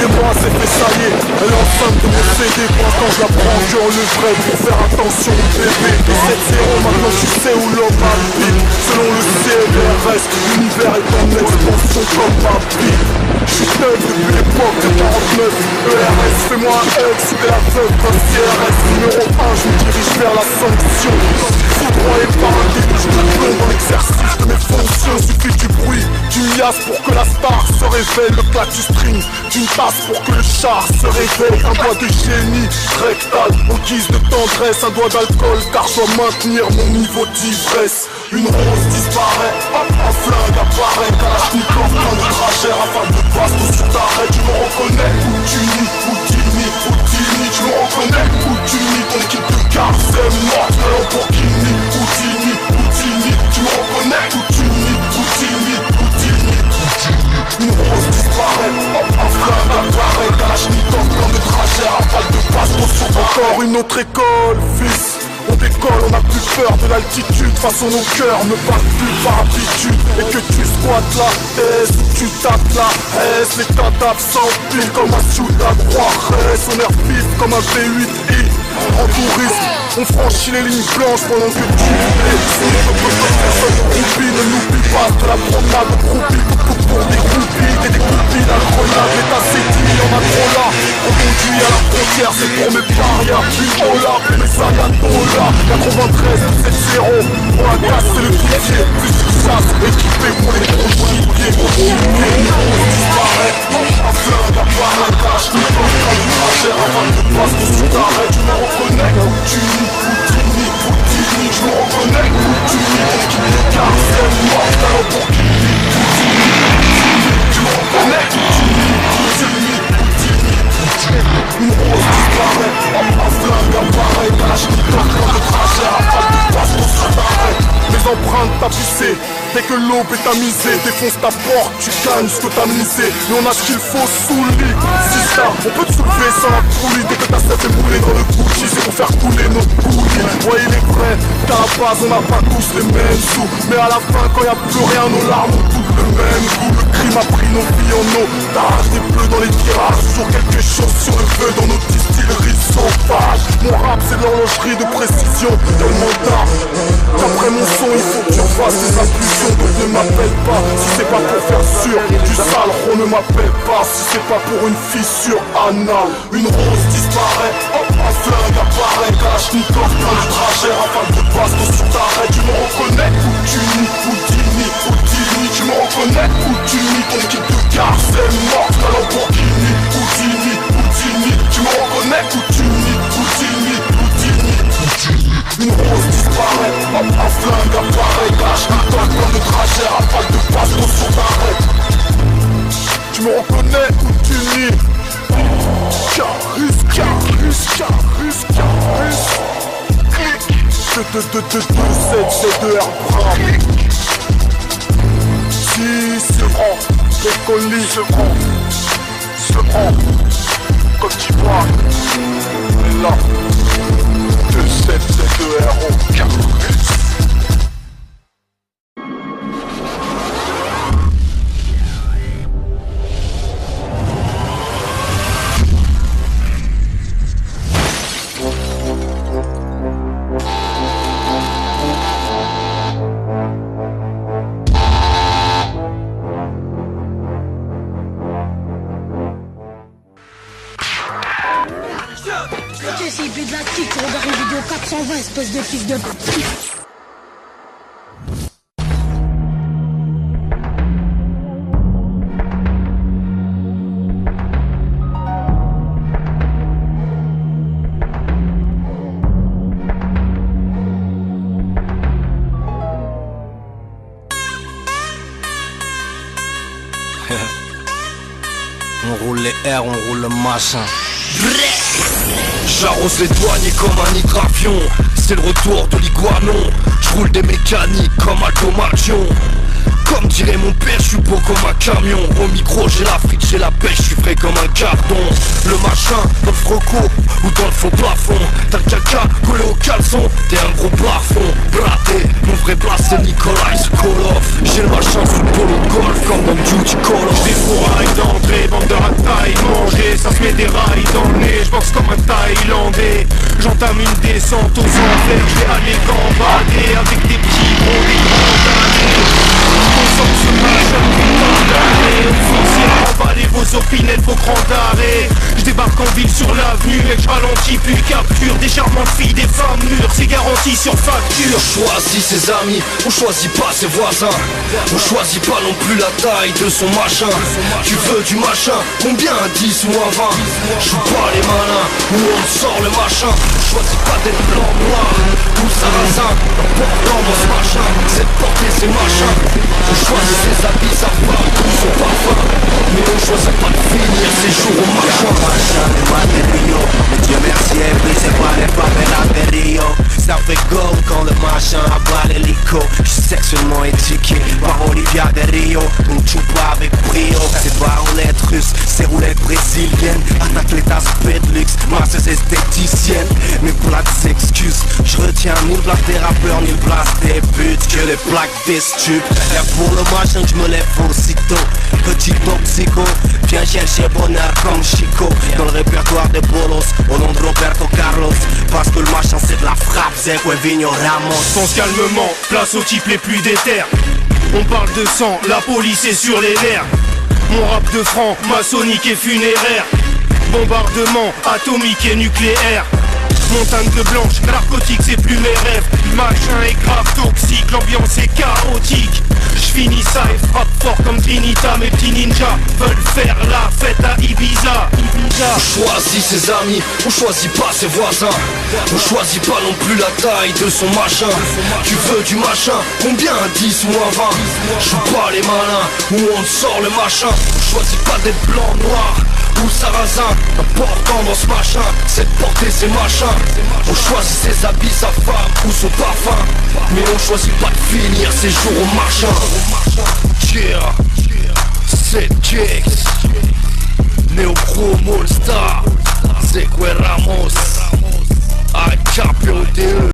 Aidez-moi, c'est fait, ça y est. Elle est enceinte de mon CD. Pour l'instant je la prends en cœur le vrai. Pour faire attention bébé. Et 7-0 maintenant tu sais où l'homme habite. Selon le CLRS, l'univers est en expansion comme ma vie. J'suis neuf depuis l'époque de 49. ERS, fais-moi un X, c'était la veuve d'un CRS. Numéro 1, je me dirige vers la sanction. Foudroyé par un déluge de plomb dans l'exercice de mes fonctions. Suffit du bruit, d'une liasse pour que la star se réveille. Le claque du string, d'une tasse pour que le char se réveille. Un doigt de génie rectal, en guise de tendresse. Un doigt d'alcool, car je dois maintenir mon niveau d'ivresse. Une rose disparaît, hop, un flingue apparaît. Kalachnikov, plein de trajet, rafale de baston sur ta raie. Tu me reconnais, Houdini, Houdini, Houdini. Tu me reconnais, Houdini, ton équipe de garde c'est mort. Le Lamborghini, Houdini, Houdini. Tu me reconnais, Houdini, Houdini, Houdini. Une rose disparaît, hop, un flingue apparaît. Kalachnikov, plein de trajet, rafale de baston sur ta raie. Encore une autre école, fils. On décolle, on n'a plus peur de l'altitude. Façon nos cœurs ne partent plus par habitude. Et que tu squattes la S ou tu tapes la S. Les cadavres s'empilent comme un Ciudad Juarez. On air vif comme un V8i. En tourisme, on franchit les lignes blanches pendant que tu personne ne roupie, ne n'oublie pas de la promenade groupie. Pour des groupies, des copines incroyables. L'état c'est dit, y'en a trop là. On conduit à la frontière, c'est pour mes parias. Une hola pour mes ayatollahs. 93, 7-0, pour la casse c'est le pied. Plus de chasse, équipé pour les gros gibiers. Une rose disparaît, un flingue apparaît. Kalachnikov, quand du trajet, avant de passer sur l'arrêt. Tu me reconnais, Houdini, Houdini, Houdini. Tu me reconnais, Houdini, l'équipe de garde c'est mort. La Lamborghini, Houdini, tu me reconnais, Houdini, Houdini, Houdini. Une rose disparaît, un flingue apparaît. Kalachnikov, quand le trajet, rafale de baston sur l'arrêt. Mes empreintes tapissées, dès que l'aube est tamisée. Défonce ta porte, tu gagnes ce que t'as misé. Mais on a ce qu'il faut sous le lit. Si ça, on peut te soulever sans la poulie. Dès que ta tête est moulée dans le Gucci, c'est pour faire couler nos couilles. Ouais il est vrai, qu'à la base on n'a pas tous les mêmes sous. Mais à la fin quand y'a plus rien, nos larmes ont toutes le même goût. Le crime a pris nos vies en otage. Des bleus dans les tirages, toujours quelque chose sur le feu. Dans nos distilleries sauvages. Mon rap c'est l'horlogerie de précision, tellement d'art. D'après mon son, il faut que tu fasses des impulsions. Donc ne m'appelle pas, si c'est pas pour faire sûr. Du sale, on ne m'appelle pas, si c'est pas pour une fissure anale. Une rose disparaît, hop, un flingue apparaît. Kalachnikov, plein de trajet, rafale de baston sur ta raie. Tu me reconnais, Houdini, Houdini, Houdini. Tu me reconnais, Houdini, ton équipe de garde c'est mort. La Lamborghini, Houdini, Houdini. Tu me reconnais, Houdini, Houdini, Houdini. Une rose disparaît, hop, un flingue apparaît. Kalachnikov, plein de trajet, rafale de baston sur ta raie. Tu me reconnais, Houdini. Carus, Carus, Carus, Carus. 2-2-2-2-7-2-R Si, se rend, les colis se rend, Côte d'Ivoire, là, 2-7-2-R Carus. C'est IP de la tique, regarde une vidéo 420, espèce de fils de pute. On roule les R, on roule le machin. J'arrose les douaniers comme un hydravion. C'est le retour de l'iguanon. J'roule des mécaniques comme Alto Margion. Comme dirait mon père, je suis beau comme un camion. Au micro j'ai la frite, j'ai la pêche, je suis frais comme un carton. Le machin dans le froco ou dans le faux plafond. T'as le caca collé au caleçon, t'es un gros plafond. Braté, mon vrai plat c'est Nicolas Kolov. J'ai le machin sous le polo de golf comme dans Duty Call of. Des fourrailles d'entrée, bande de ratailles, mange J'ai des rails dans le nez, j'boxe comme un Thaïlandais. J'entame une descente aux enfers, j'vais aller gambader avec des petits gros, des grands damnés. J'consomme ce machin, putain d'année. Officiel, emballez vos opinels, vos grands d'arrêt. J'débarque en ville sur l'avenue, mec, j'ralentis puis capture des charmantes filles, des femmes mûres, c'est garanti sur facture. On choisit ses amis, on choisit pas ses voisins. On choisit pas non plus la taille de son machin. Tu veux du machin, combien un 10 ou un 20? Joue pas les malins, où on sort le machin. On choisit pas d'être blanc, noir ou sarrasin. L'important dans ce machin, c'est de porter ses machins. On choisit ses habits, sa femme ou son parfum. Mais on choisit pas de finir ses jours au machin. Mais Dieu merci est brisé par les favelas de Rio. Ça fait go quand le machin abat l'hélico. J'suis sexuellement éduqué par Olivia de Rio. On joue pas avec brio. C'est pas roulette russe, c'est roulette brésilienne. Attaque les tasses de luxe, masseuse esthéticienne. Mais pour la excuses, je retiens ni le blague des rappeurs, ni le blast des putes. Que les plaques des stupes. Y'a pour le machin que je me lève aussitôt. Petit toxico, viens chercher bonheur comme Chico. Dans le répertoire des bolos, au nom de Roberto Carlos. Parce que le machin c'est de la frappe, c'est Vigno Ramos. Pense calmement, place aux types les plus déter. On parle de sang, la police est sur les nerfs. Mon rap de franc, maçonnique et funéraire. Bombardement, atomique et nucléaire. Montagne de blanche, narcotique c'est plus mes rêves. Le machin est grave toxique, l'ambiance est chaotique. J'finis ça et frappe fort comme Trinita. Mes petits ninjas veulent faire la fête à Ibiza. On choisit ses amis, on choisit pas ses voisins. On choisit pas non plus la taille de son machin. Tu veux du machin, combien un 10 ou un 20? Joue pas les malins, où on sort le machin. On choisit pas d'être blanc, noir ou sarrasin. L'important dans ce machin, c'est de porter ses machins. On choisit ses habits, sa femme ou son parfum. Mais on choisit pas de finir ses jours au machin. Yeah, c'est Jakes Neo Promo Star, Zeque Ramos, a campeão de